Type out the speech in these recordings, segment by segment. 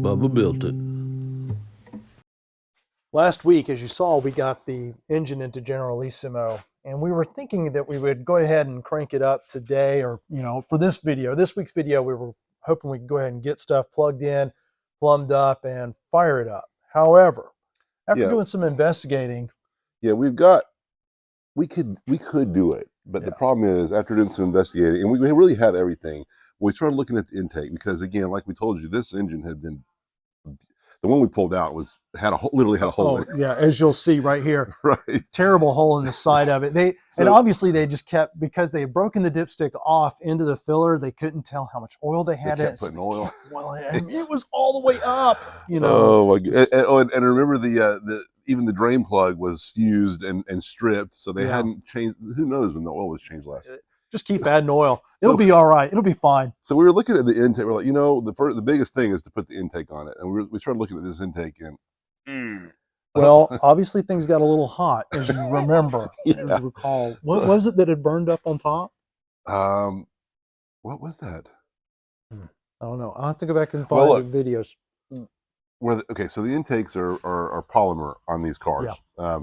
Bubba built it. Last week, as you saw, we got the engine into Generalissimo, and we were thinking that we would go ahead and crank it up today, or for this week's video, we were hoping we could go ahead and get stuff plugged in, plumbed up, and fire it up. However, after Yeah, doing some investigating, yeah, we could do it, but the yeah, problem is after doing some investigating, and we really have everything. We started looking at the intake because, again, like we told you, this engine had been the one we pulled out literally had a hole in oh yeah, as you'll see right here, it. Right. terrible hole in the side of it. And So obviously they just kept, because they had broken the dipstick off into the filler, they couldn't tell how much oil they they had in kept it. So putting they oil. kept well, and it was all the way up. Oh my god! And remember the even the drain plug was fused and stripped, so they Yeah. hadn't changed. Who knows when the oil was changed last? Just keep adding oil. It'll So be all right. It'll be fine. so we were looking at the intake. We're like, the biggest thing is to put the intake on it, and we started looking at this intake and. Well, obviously things got a little hot, as you remember, as Yeah. you recall. What So, was it that had burned up on top? what was that? I don't know. I'll have to go back and Well, find the videos. okay, so the intakes are polymer on these cars. Yeah.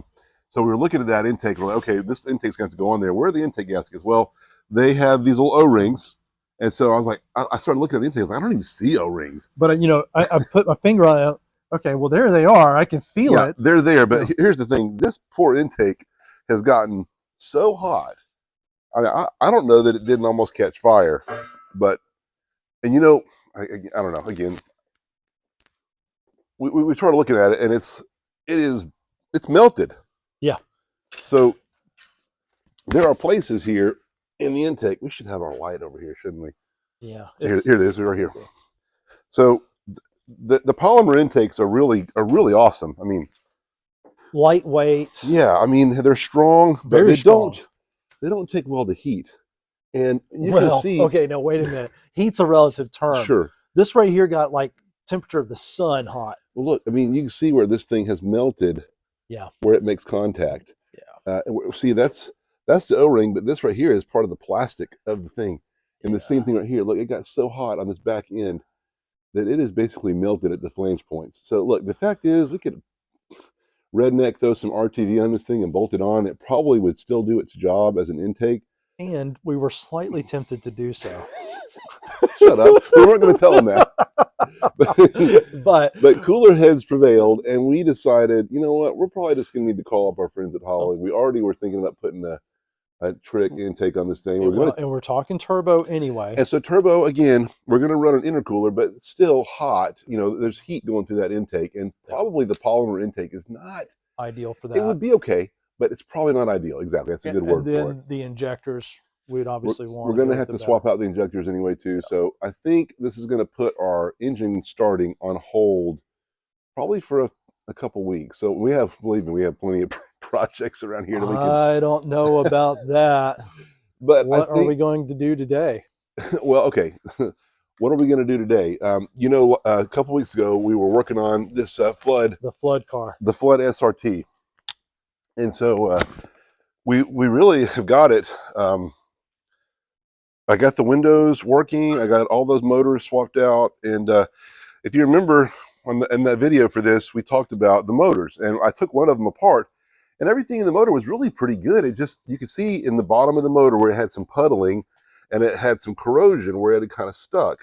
So we were looking at that intake. We're like, okay, this intake's got to go on there. Where are the intake gaskets? Well, they have these little O-rings, and so I was like, I started looking at the intake. I was like, I don't even see O-rings. But I put my finger on it. Okay, well there they are. I can feel Yeah, it. they're there. But here's the thing: this poor intake has gotten so hot. I mean, I don't know that it didn't almost catch fire, but and I don't know. Again, we started looking at it, and it's melted. Yeah. So there are places here in the intake. We should have our light over here, shouldn't we? Yeah. Here it is, right here. So the polymer intakes are really awesome. I mean, Lightweight. yeah. I mean, they're strong, but Very strong. they don't take well to heat. And you Well, can see. okay, no, wait a minute. Heat's a relative term. Sure. This right here got like temperature of the sun hot. Well, look. I mean, you can see where this thing has melted. Yeah. Where it makes contact. Yeah. See, that's the O-ring, but this right here is part of the plastic of the thing. And the same Yeah. thing right here. Look, it got so hot on this back end that it is basically melted at the flange points. So look, the fact is we could redneck throw some RTV on this thing and bolt it on. It probably would still do its job as an intake. And we were slightly tempted to do so. Shut up. We weren't going to tell them that. but cooler heads prevailed, and we decided, you know what, we're probably just going to need to call up our friends at Holly. We already were thinking about putting a trick intake on this thing. And we're talking turbo anyway. And so turbo, again, we're going to run an intercooler, but it's still hot. There's heat going through that intake, and probably the polymer intake is not ideal for that. It would be okay, but it's probably not ideal. Exactly. That's a good word for it. And then the injectors, we'd obviously want. We're going to have to swap out the injectors anyway, too. Yeah. So I think this is going to put our engine starting on hold probably for a couple weeks. So believe me, we have plenty of projects around here that we can. I don't know about that. But what are we going to do today? Well, okay. What are we going to do today? A couple weeks ago, we were working on this flood. The flood car. The flood SRT. And so we really have got it. I got the windows working. I got all those motors swapped out. And if you remember in that video for this, we talked about the motors. And I took one of them apart. And everything in the motor was really pretty good. You could see in the bottom of the motor where it had some puddling and it had some corrosion where it had kind of stuck.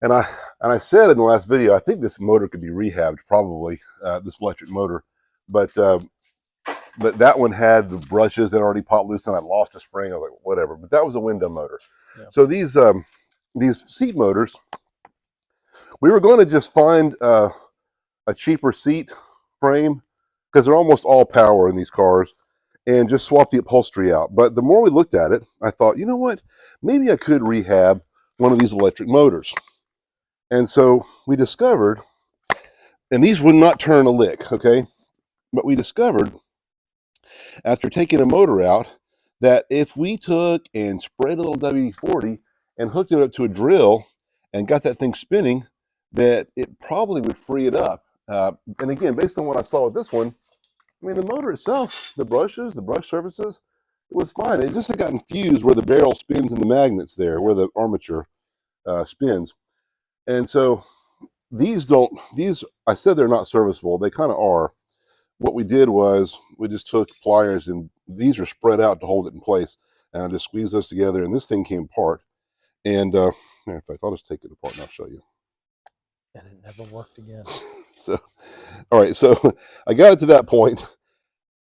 And I said in the last video, I think this motor could be rehabbed, probably, this electric motor. But that one had the brushes that already popped loose and I lost a spring. I was like, whatever. But that was a window motor. Yeah. So these seat motors, we were going to just find a cheaper seat frame because they're almost all power in these cars and just swap the upholstery out. But the more we looked at it, I thought, you know what? Maybe I could rehab one of these electric motors. And so we discovered, and these would not turn a lick, okay? But we discovered, after taking a motor out, that if we took and sprayed a little WD-40 and hooked it up to a drill and got that thing spinning, that it probably would free it up. And again, based on what I saw with this one, I mean, the motor itself, the brushes, the brush surfaces, it was fine. It just had gotten fused where the barrel spins in the magnets there, where the armature. spins. And so these I said they're not serviceable. They kind of are. What we did was we just took pliers, and these are spread out to hold it in place. And I just squeezed those together, and this thing came apart. And in fact, I'll just take it apart and I'll show you. And it never worked again. So, all right, so I got it to that point.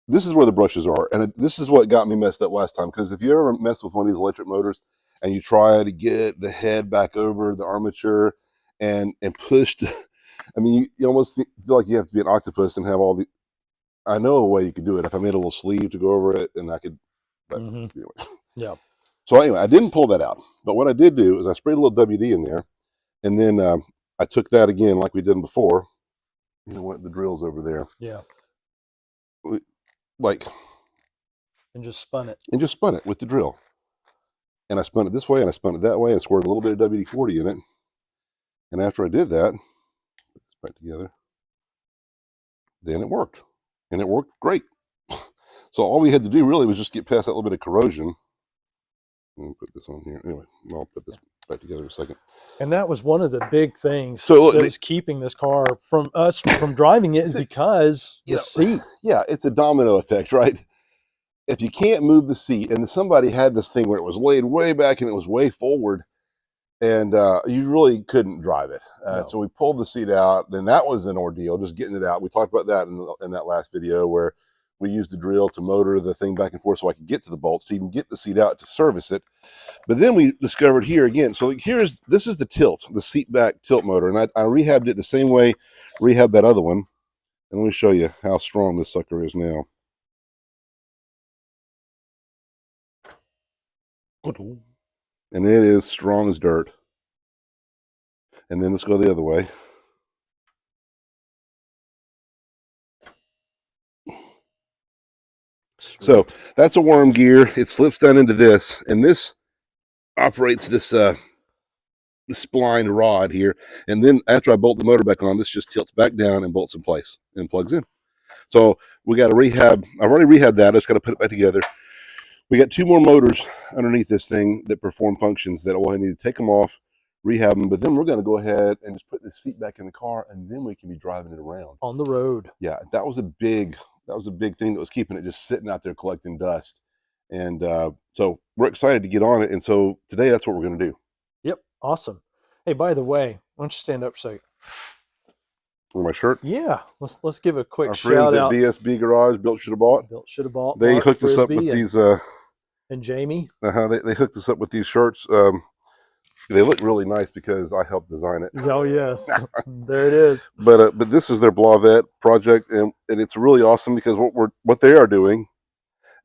This is where the brushes are, and this is what got me messed up last time. Because if you ever mess with one of these electric motors and you try to get the head back over the armature and push, I mean, you almost feel like you have to be an octopus and have all the. I know a way you could do it if I made a little sleeve to go over it, and I could. But anyway. Yeah. So anyway, I didn't pull that out, but what I did do is I sprayed a little WD in there, and then I took that again like we did before. You know what? The drill's over there. Yeah. Like. And just spun it. And just spun it with the drill. And I spun it this way and I spun it that way and squirted a little bit of WD-40 in it. And after I did that, put this back together, then it worked. And it worked great. So all we had to do really was just get past that little bit of corrosion. Let me put this on here. Anyway, I'll put this back together in a second. And that was one of the big things that was keeping this car from us from driving it, is because the seat. Yeah, it's a domino effect, right? If you can't move the seat, and somebody had this thing where it was laid way back and it was way forward, and you really couldn't drive it. No. So we pulled the seat out, and that was an ordeal, just getting it out. We talked about that in that last video where we used the drill to motor the thing back and forth so I could get to the bolts to even get the seat out to service it. But then we discovered here again. So this is the tilt, the seat back tilt motor, and I rehabbed it the same way, rehabbed that other one. And let me show you how strong this sucker is now. And it is strong as dirt. And then let's go the other way. Sweet. So that's a worm gear. It slips down into this, and this operates this splined rod here. And then after I bolt the motor back on, this just tilts back down and bolts in place and plugs in. So we got to rehab. I've already rehabbed that. I just got to put it back together. We got 2 more motors underneath this thing that perform functions that we'll need to take them off, rehab them, but then we're going to go ahead and just put the seat back in the car, and then we can be driving it around on the road. Yeah, that was a big thing that was keeping it just sitting out there collecting dust. And so we're excited to get on it. And so today that's what we're going to do. Yep. Awesome. Hey, by the way, why don't you stand up for a second? For my shirt? Yeah. Let's give a quick Our shout friends out. at BSB Garage, Built Should Have Bought. Built Should Have Bought. They Mark hooked us up Frisbee with these and Jamie. they hooked us up with these shirts. They look really nice because I helped design it. Oh yes. There it is. But this is their Blavet project, and it's really awesome because what they are doing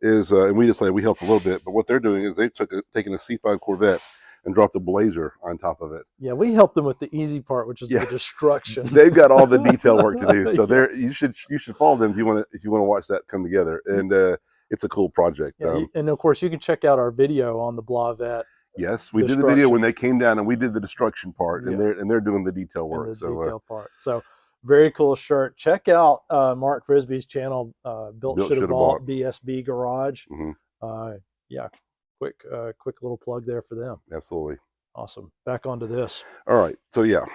is and we just we helped a little bit, but what they're doing is they've taken a C5 Corvette and dropped a Blazer on top of it. Yeah, we helped them with the easy part, which is the destruction. They've got all the detail work to do. So you should follow them if you want to watch that come together. And it's a cool project. Yeah, and of course you can check out our video on the Blavet. Yes, we did the video when they came down and we did the destruction part, and they're doing the detail work. Part. So very cool shirt. Check out Mark Frisbee's channel, Built Should Have Bought BSB Garage. Yeah, quick little plug there for them. Absolutely. Awesome. Back onto this. All right. So yeah,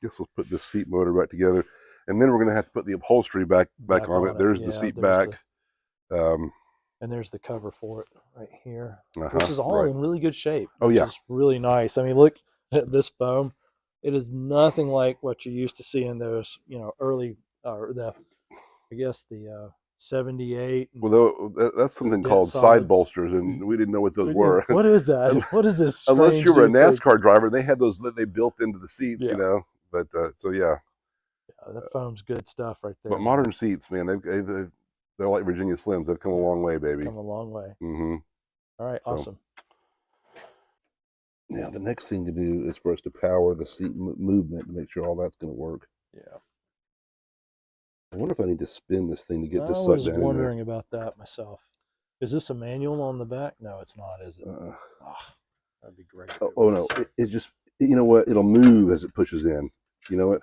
guess we'll put this seat motor back together, and then we're going to have to put the upholstery back on it. There's the seat back. And there's the cover for it right here, which is all in really good shape. Oh yeah, it's really nice. I mean, look at this foam. It is nothing like what you used to see in those, early, or the 78. Well, that's something called side bolsters, and we didn't know what those were. What is that? What is this? Unless you were a NASCAR driver, they had those that they built into the seats, But so yeah, that foam's good stuff right there. But modern seats, man, they're like Virginia Slims. They've come a long way, baby. Come a long way. All right, awesome. Now the next thing to do is for us to power the seat movement to make sure all that's going to work. Yeah. I wonder if I need to spin this thing to get this sucked down. I was wondering about that myself. Is this a manual on the back? No, it's not, is it? That'd be great. Oh no, it just, you know what? It'll move as it pushes in. You know what?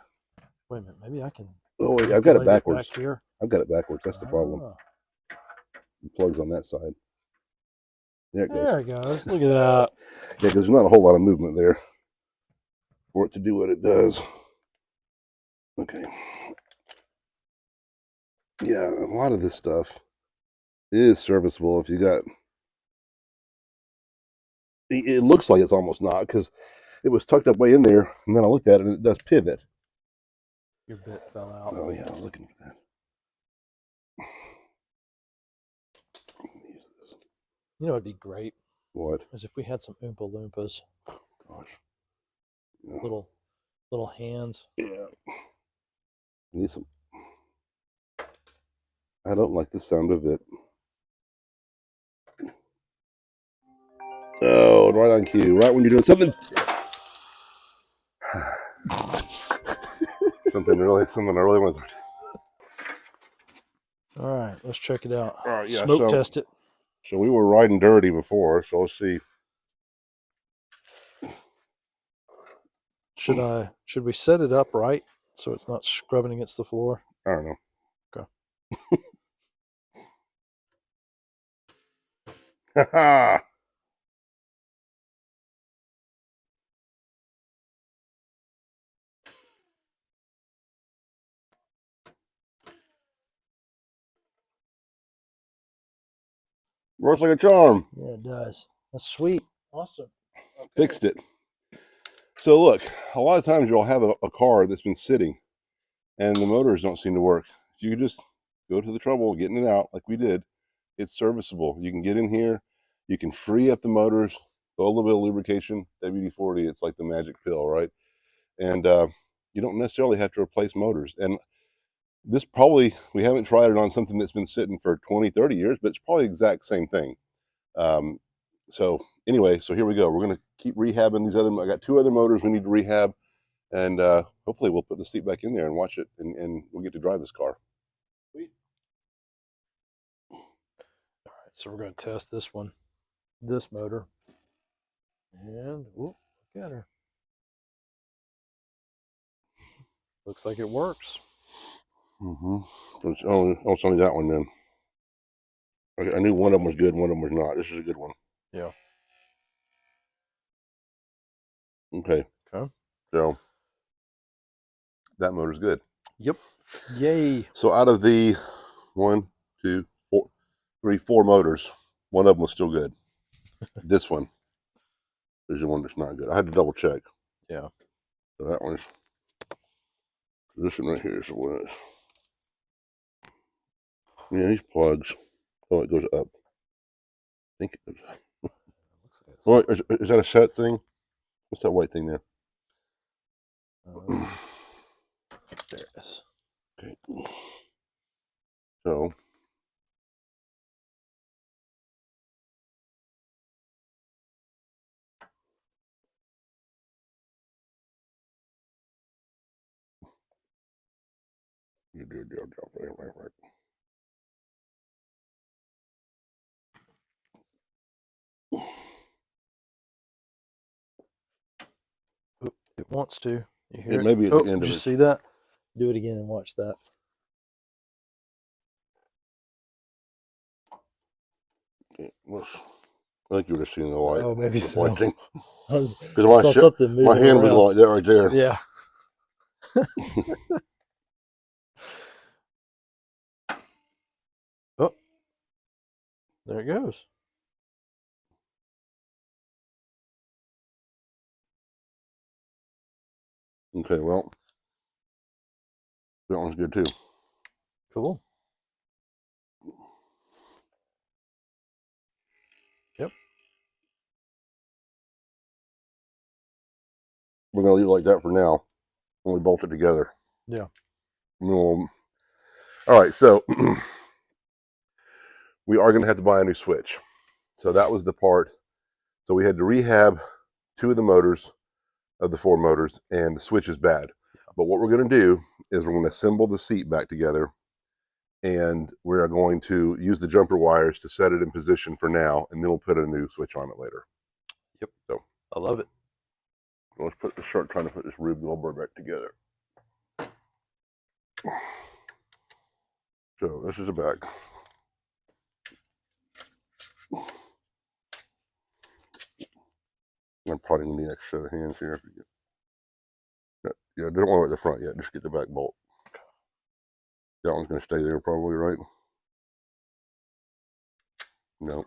Wait a minute, maybe I can. Oh, wait, I've got it backwards. Back here. I've got it backwards. That's the problem. It plugs on that side. There it goes. There it goes. Look at that. Yeah, because there's not a whole lot of movement there. for it to do what it does. Okay. Yeah, a lot of this stuff is serviceable if you got. It looks like it's almost not because it was tucked up way in there, and then I looked at it and it does pivot. Your bit fell out. Oh yeah, I was looking for that. Use this. You know, it'd be great What? is if we had some Oompa Loompas, Gosh. Yeah. little hands. Yeah. Need some. I don't like the sound of it. Oh, right on cue. Right when you're doing something. something I really want to. All right, let's check it out. All right, yeah. Smoke test it. So we were riding dirty before, so let's see. Should we set it up right so it's not scrubbing against the floor? I don't know. Okay. Works like a charm. Yeah, it does. That's sweet. Awesome. Okay. Fixed it. So look, a lot of times you'll have a car that's been sitting and the motors don't seem to work. If you just go to the trouble of getting it out like we did, it's serviceable. You can get in here, you can free up the motors, throw a little bit of lubrication, WD-40, it's like the magic pill, right? And you don't necessarily have to replace motors. And this probably, we haven't tried it on something that's been sitting for 20, 30 years, but it's probably the exact same thing. So anyway, so here we go. We're going to keep rehabbing these other, I got 2 other motors we need to rehab. And hopefully we'll put the seat back in there and watch it, and we'll get to drive this car. Sweet. All right, so we're going to test this motor. And look at her. Looks like it works. Mm-hmm. So it's only that one then. I knew one of them was good, one of them was not. This is a good one. Yeah. Okay. Okay. So that motor's good. Yep. Yay. So out of the 1, 2, 4, 3, 4 motors, one of them was still good. This one is the one that's not good. I had to double check. Yeah. So that one's, this one right here is the one. Yeah, these plugs. Oh, it goes up. I think it goes up. Looks like it's, Oh, is that a set thing? What's that white thing there? there it is. Okay. So you do your job right. It wants to. You hear It it? may be at the end Did of you it. see that? Do it again and watch that. Okay, I think you were just seeing the light. Oh, maybe the so. white thing. I Because saw something moving my hand was around. like that right there. Yeah. Oh, there it goes. Okay, well, that one's good too. Cool. Yep. We're gonna leave it like that for now. When we bolt it together. Yeah. All right, so we are gonna have to buy a new switch. So that was the part. So we had to rehab 2 of the motors of the 4 motors, and the switch is bad. But what we're gonna do is we're gonna assemble the seat back together, and we're going to use the jumper wires to set it in position for now, and then we'll put a new switch on it later. Yep. So I love it. let's start trying to put this Rube Goldberg back together. So this is the back. I'm probably gonna need an extra set of hands here. Yeah, don't worry about the front yet. Just get the back bolt. That one's going to stay there probably, right? No.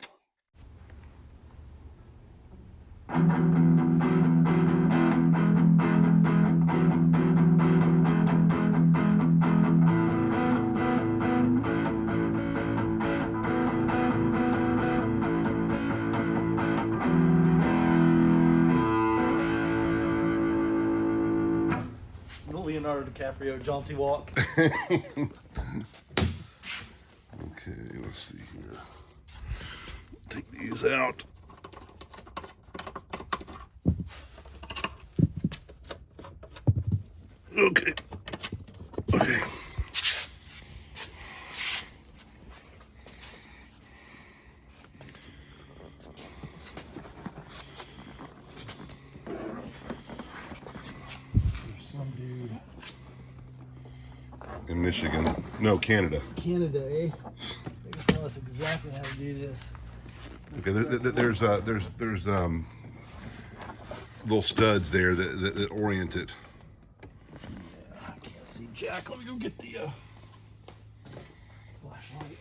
Leonardo DiCaprio jaunty walk. Okay, let's see here. Take these out. Okay. Okay. There's some dude. In Michigan. No, Canada. Canada, eh? They can tell us exactly how to do this. Okay, there's little studs there that orient it. Yeah, I can't see Jack. Let me go get the flashlight.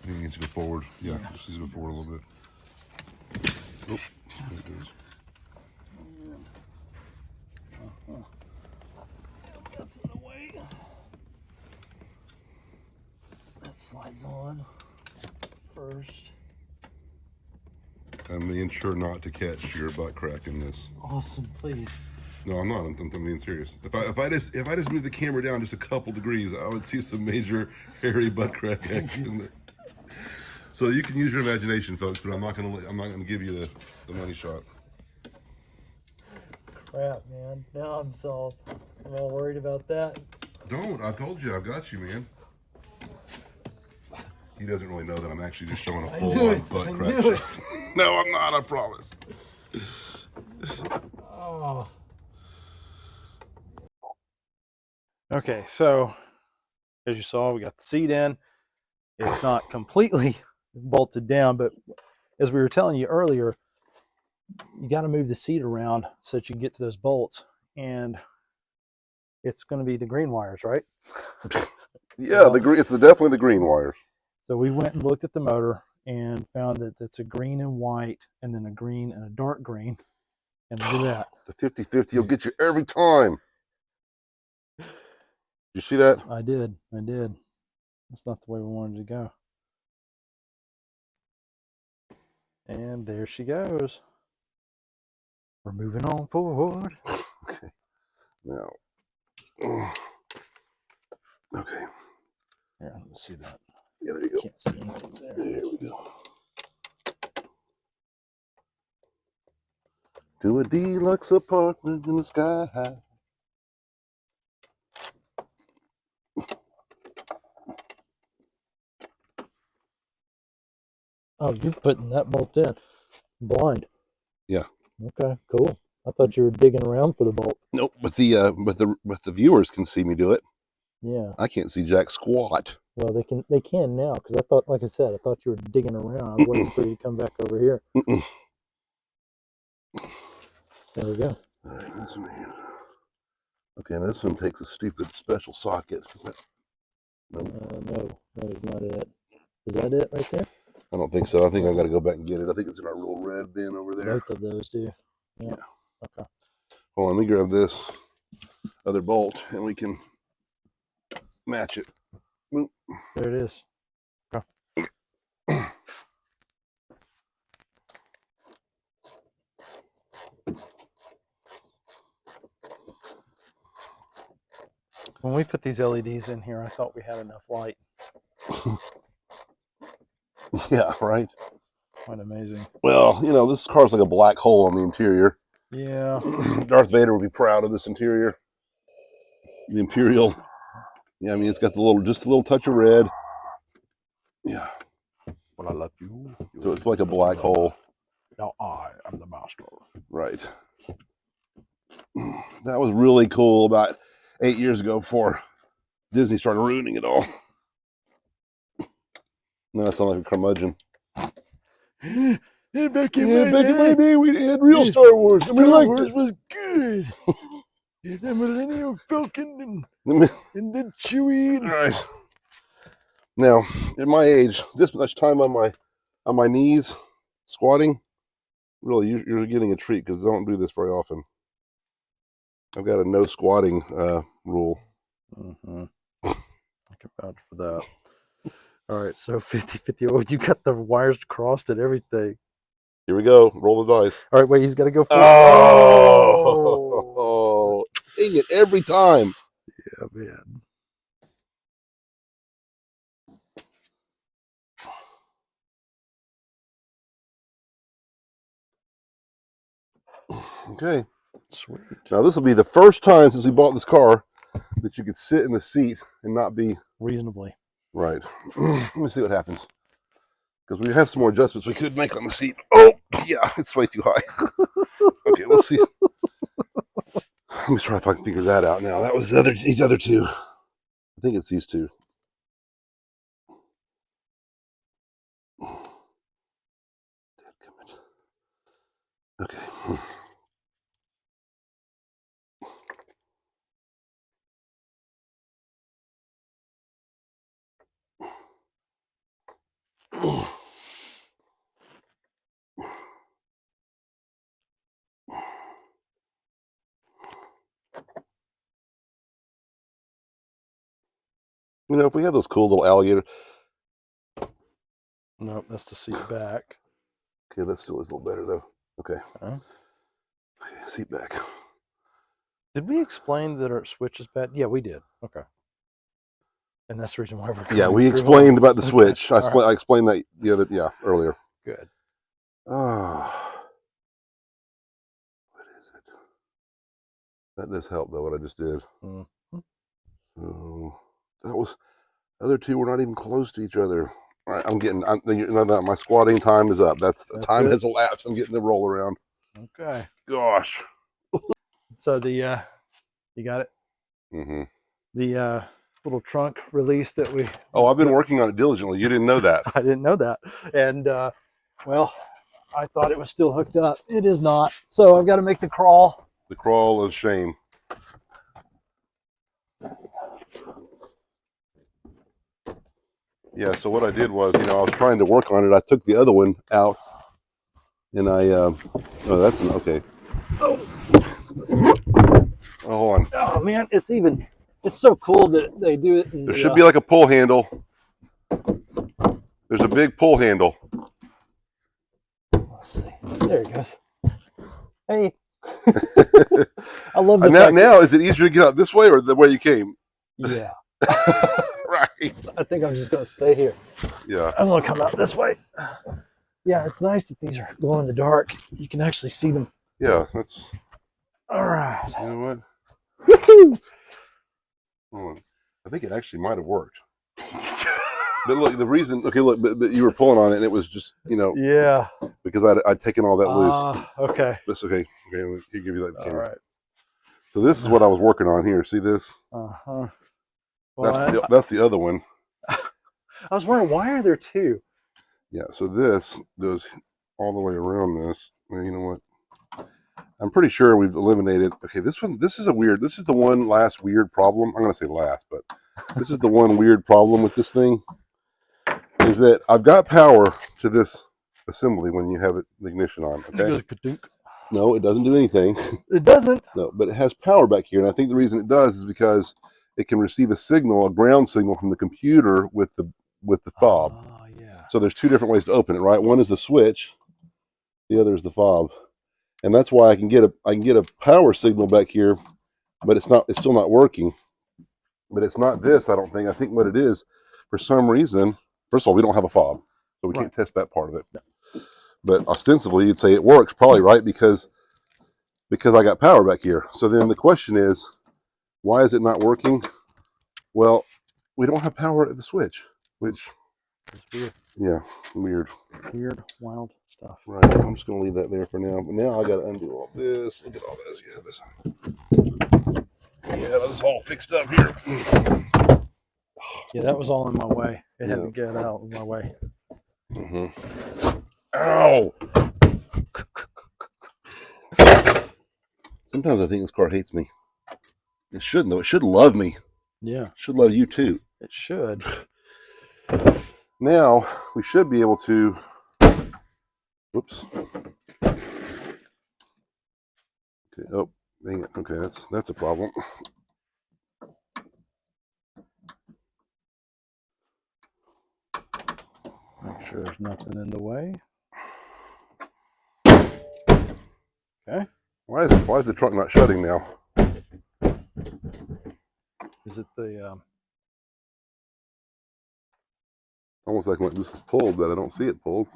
He needs to go forward. Yeah, just needs to go forward a little bit. Oh, there it goes. That's in the way. That slides on first. I'm being sure not to catch your butt crack in this. Awesome, please. No, I'm not. I'm being serious. If I just move the camera down just a couple degrees, I would see some major hairy butt crack action there. So you can use your imagination, folks, but I'm not gonna give you the money shot. Crap, man. Now I'm solved. I'm all worried about that. Don't. I told you. I've got you, man. He doesn't really know that I'm actually just showing a full-on butt crack shot. No, I'm not. I promise. Oh. Okay, so as you saw, we got the seat in. It's not completely bolted down, but as we were telling you earlier, you got to move the seat around so that you can get to those bolts, and it's going to be the green wires, right? Yeah, it's definitely the green wires. So we went and looked at the motor and found that it's a green and white, and then a green and a dark green. And look at that. The 50-50 will get you every time. You see that? I did. That's not the way we wanted to go. And there she goes. We're moving on forward. Okay. Now. Okay. Here, let me see that. Yeah, there you go. Can't see anything there. There we go. To a deluxe apartment in the sky high. Oh, you're putting that bolt in blind. Yeah. Okay, cool. I thought you were digging around for the bolt. Nope, but the viewers can see me do it. Yeah. I can't see jack squat. Well, they can now, because I thought, like I said, I thought you were digging around. I was waiting for you to come back over here. There we go. All right, this one here. Okay, and this one takes a stupid special socket. No, that is not it. Is that it right there? I don't think so. I think I've got to go back and get it. I think it's in our little red bin over there. Both of those do. Yeah. Okay. Hold on, let me grab this other bolt and we can match it. Boop. There it is. Okay. When we put these LEDs in here, I thought we had enough light. Yeah, right. Quite amazing. Well, you know, this car's like a black hole on the interior. Yeah. Darth Vader would be proud of this interior. The Imperial. Yeah, I mean, it's got just a little touch of red. Yeah. When I left you. So it's like a black hole. Now I am the master. faster. Right. That was really cool about 8 years ago before Disney started ruining it all. Now I sound like a curmudgeon. Yeah, back In my day, we had real Star Wars, and we liked it. was good. The Millennium Falcon All and then Chewie. right. Now, at my age, this much time on my knees, squatting, really, you're getting a treat because I don't do this very often. I've got a no squatting rule. Mm-hmm. I can vouch for that. All right, so 50-50. Oh, you got the wires crossed and everything. Here we go. Roll the dice. All right, wait, he's got to go for Oh, dang it, every time. Yeah, man. Okay. Sweet. Now, this will be the first time since we bought this car that you could sit in the seat and not be Reasonably. right. Let me see what happens. Because we have some more adjustments we could make on the seat. Oh, yeah, it's way too high. Okay, let's see. Let me try if I can figure that out now. That was these other two. I think it's these two. Okay. You know, if we had those cool little alligator. Nope, that's the seat back. Okay, that still is a little better though. Okay. Okay. Seat back. Did we explain that our switch is bad? Yeah, we did. Okay. And that's the reason why we're going Yeah, we through explained all about the this. switch. Okay. I explained that earlier. Good. Ah, what is it? That does help though. What I just did. Mm-hmm. So that was the other two were not even close to each other. All right, my squatting time is up. That's the time it? has elapsed. I'm getting the roll around. Okay. Gosh. So the you got it? Mm-hmm. The little trunk release that we Oh, I've been working on it diligently. You didn't know that. I didn't know that. And well, I thought it was still hooked up. It is not. So I've got to make the crawl. The crawl of shame. Yeah, so what I did was, I was trying to work on it. I took the other one out, and oh, that's okay. Oh, Hold on. oh man, it's so cool that they do it. There should be like a pull handle. There's a big pull handle. Let's see. There it goes. Hey. I love the now, is it easier to get out this way or the way you came? Yeah. Right. I think I'm just going to stay here. Yeah. I'm going to come out this way. Yeah, it's nice that these are glow in the dark. You can actually see them. Yeah, that's. All right. You know what? Woohoo! Hold on. I think it actually might have worked. But look, the reason. Okay, look, but you were pulling on it, and it was just, Yeah. because I'd taken all that loose. Okay. That's okay. Okay, let me give you that. All right. So this is what I was working on here. See this? Uh-huh. Well, That's the other one. I was wondering, why are there two? Yeah, so this goes all the way around this. Well, you know what? I'm pretty sure we've eliminated. Okay, this is the one last weird problem. I'm going to say last, but this is the one weird problem with this thing, is that I've got power to this assembly when you have the ignition on. Okay. It goes No, it doesn't do anything. It doesn't. No, but it has power back here, and I think the reason it does is because it can receive a ground signal from the computer with the fob. Oh, yeah. So there's two different ways to open it, right? One is the switch, the other is the fob, and that's why I can get a power signal back here, but it's still not working. But it's not this, I don't think. I think what it is, for some reason, first of all, we don't have a fob, so we can't test that part of it. No. But ostensibly, you'd say it works, probably, right? Because I got power back here. So then the question is, why is it not working? Well, we don't have power at the switch, which It's weird. Yeah, weird. Weird, wild stuff. Right, I'm just going to leave that there for now. But now I got to undo all this. Look at all this. Yeah, this all fixed up here. Yeah, that was all in my way. It had Yeah. to get out of my way. Ow! Sometimes I think this car hates me. It shouldn't, though. It should love me. Yeah, It should love you, too. it should. Now, we should be able to... Whoops. Okay. Oh, dang it. Okay, that's a problem. Make sure there's nothing in the way. Okay. Why is the trunk not shutting now? Is it the Almost like when this is pulled, but I don't see it pulled.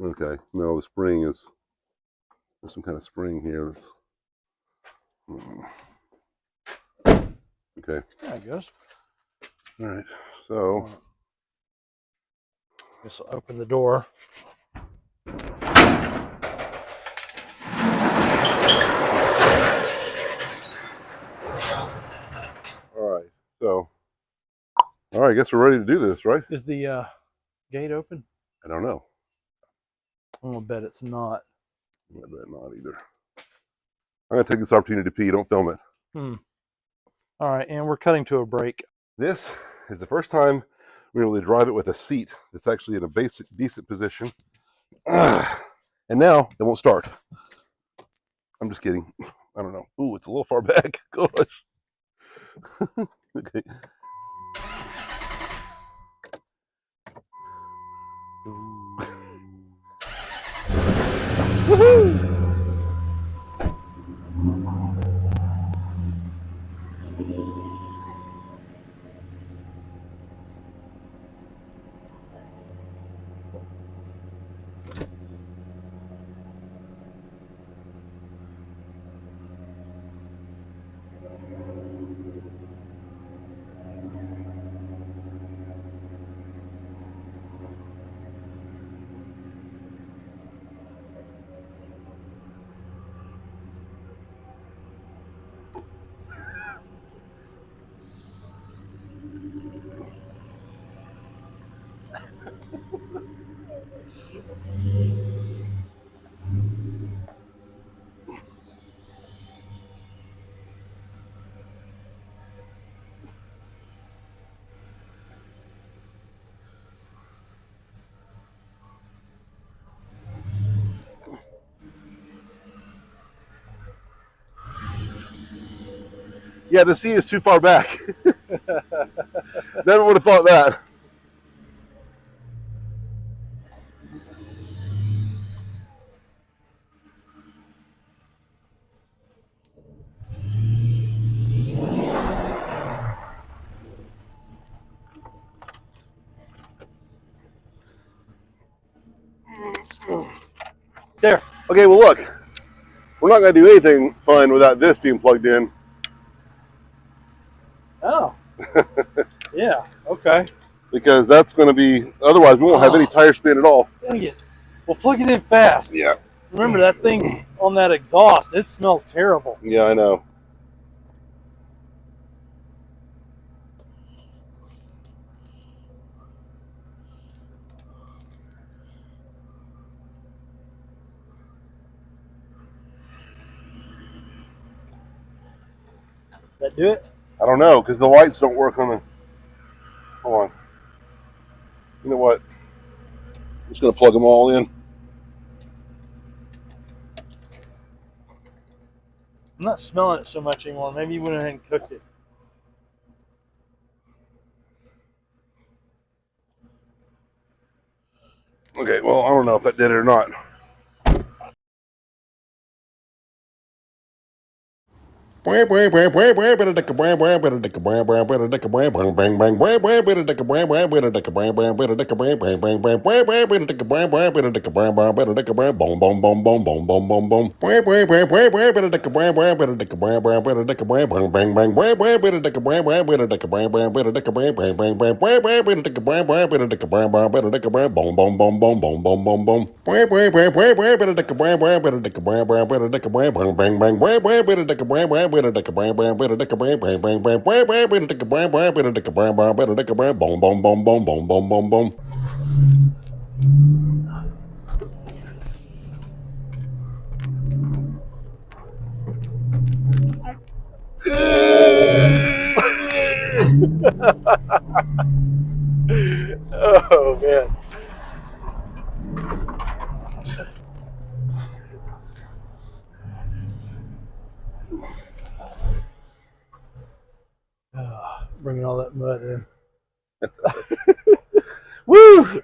Okay, no, the spring is, there's some kind of spring here that's, okay. I guess. All right, so. Guess I'll open the door. All right, so. All right, I guess we're ready to do this, right? Is the gate open? I don't know. I'm gonna bet it's not. I bet not either. I'm gonna take this opportunity to pee. Don't film it. All right, and we're cutting to a break. This is the first time we're able to drive it with a seat that's actually in a decent position. And now it won't start. I'm just kidding. I don't know. Ooh, it's a little far back. Gosh. Okay. Woohoo! Yeah, the sea is too far back. Never would have thought that. There. Okay, well look, we're not going to do anything fun without this being plugged in. Oh. Yeah. Okay. Because that's going to be, otherwise we won't have any tire spin at all. Dang it. Well, plug it in fast. Yeah. Remember that thing's on that exhaust. It smells terrible. Yeah, I know. That do it? I don't know, because the lights don't work on the, hold on. You know what? I'm just going to plug them all in. I'm not smelling it so much anymore. Maybe you went ahead and cooked it. Okay, well, I don't know if that did it or not. Oh man. Bringing all that mud in. Woo!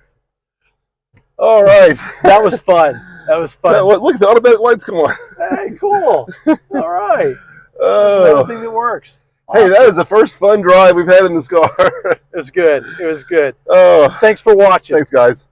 All right. That was fun. That was fun. Look, the automatic lights come on. Hey, cool. All right. Oh. Another thing that works. Hey, that is the first fun drive we've had in this car. It was good. It was good. Oh, Thanks for watching. thanks, guys.